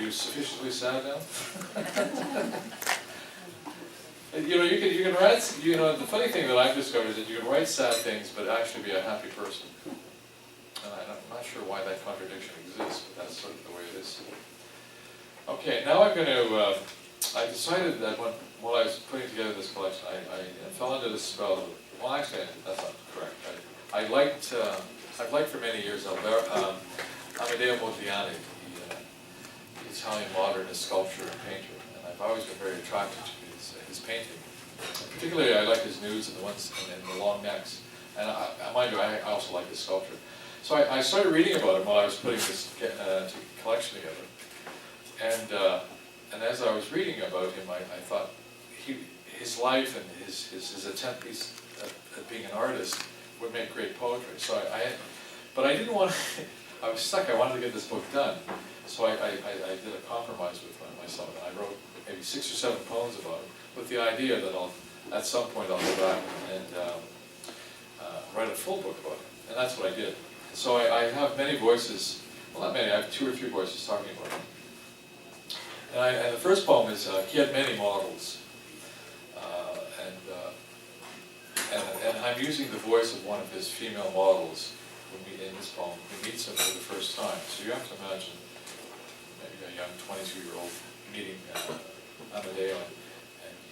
you sufficiently sad now? You can write, the funny thing that I've discovered is that you can write sad things but actually be a happy person. And I'm not sure why that contradiction exists, but that's sort of the way it is. Okay, now I'm going to, I decided that while I was putting together this collection, I fell into this spell. Well, actually, that's not correct. I've liked for many years Amedeo Modigliani, the Italian modernist sculptor and painter, and I've always been very attracted to his painting. And particularly, I like his nudes and the ones and the long necks. And mind you, I also like his sculpture. So I started reading about him while I was putting this collection together. And as I was reading about him, I thought his life and his attempt at being an artist would make great poetry. So but I didn't want to, I was stuck. I wanted to get this book done. So I did a compromise with myself, and I wrote maybe 6 or 7 poems about him, with the idea that at some point I'll go back and write a full book about him. And that's what I did. So I have many voices, well, not many, I have 2 or 3 voices talking about him. And the first poem is, he had many models. And I'm using the voice of one of his female models in this poem, who meets him for the first time. So you have to imagine maybe a young 22-year-old meeting Amedeo,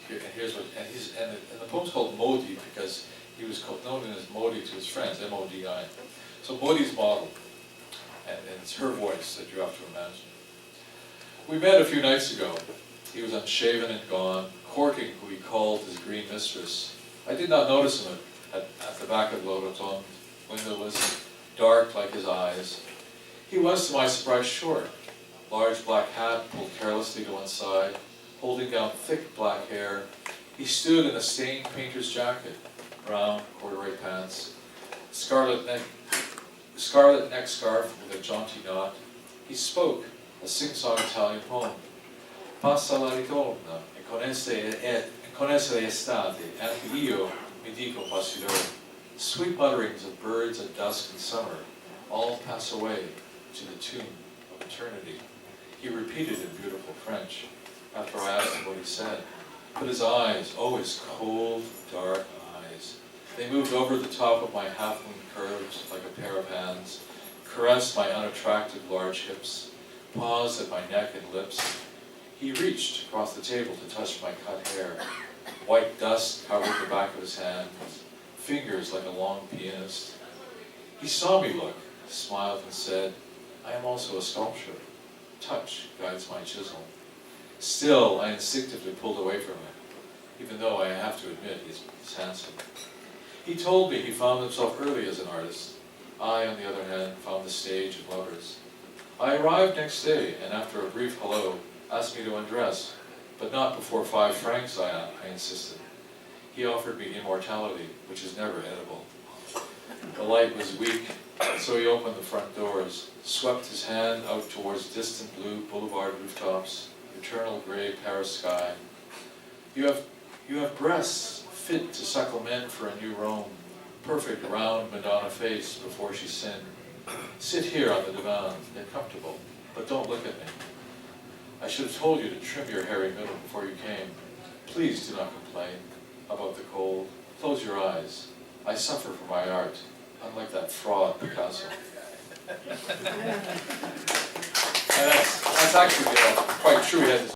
and the poem's called Modi because he was known as Modi to his friends, M-O-D-I. So Modi's model, and it's her voice that you have to imagine. We met a few nights ago. He was unshaven and gone, courting who he called his green mistress. I did not notice him at the back of the Rotonde, windowless, dark like his eyes. He was, to my surprise, short. Large black hat pulled carelessly to one side, holding down thick black hair. He stood in a stained painter's jacket, brown corduroy pants, scarlet neck scarf with a jaunty knot. He spoke a sing-song Italian poem. Passa la ritorna, e con essa l'estate, anche io mi dico passidore. Sweet mutterings of birds at dusk in summer all pass away to the tune of eternity. He repeated in beautiful French after I asked him what he said. But his eyes, oh, his cold, dark eyes, they moved over the top of my half-moon curves like a pair of hands, caressed my unattractive large hips, paused at my neck and lips. He reached across the table to touch my cut hair. White dust covered the back of his hand, fingers like a long pianist. He saw me look, smiled and said, I am also a sculptor. Touch guides my chisel. Still, I instinctively pulled away from him, even though I have to admit he's handsome. He told me he found himself early as an artist. I, on the other hand, found the stage and lovers. I arrived next day, and after a brief hello, asked me to undress, but not before 5 francs, I insisted. He offered me immortality, which is never edible. The light was weak, so he opened the front doors, swept his hand out towards distant blue boulevard rooftops, eternal gray Paris sky. You have breasts fit to suckle men for a new Rome, perfect round Madonna face before she sinned. Sit here on the divan, get comfortable, but don't look at me. I should have told you to trim your hairy middle before you came. Please do not complain about the cold. Close your eyes. I suffer for my art, unlike that fraud Picasso. And that's actually quite true. He had this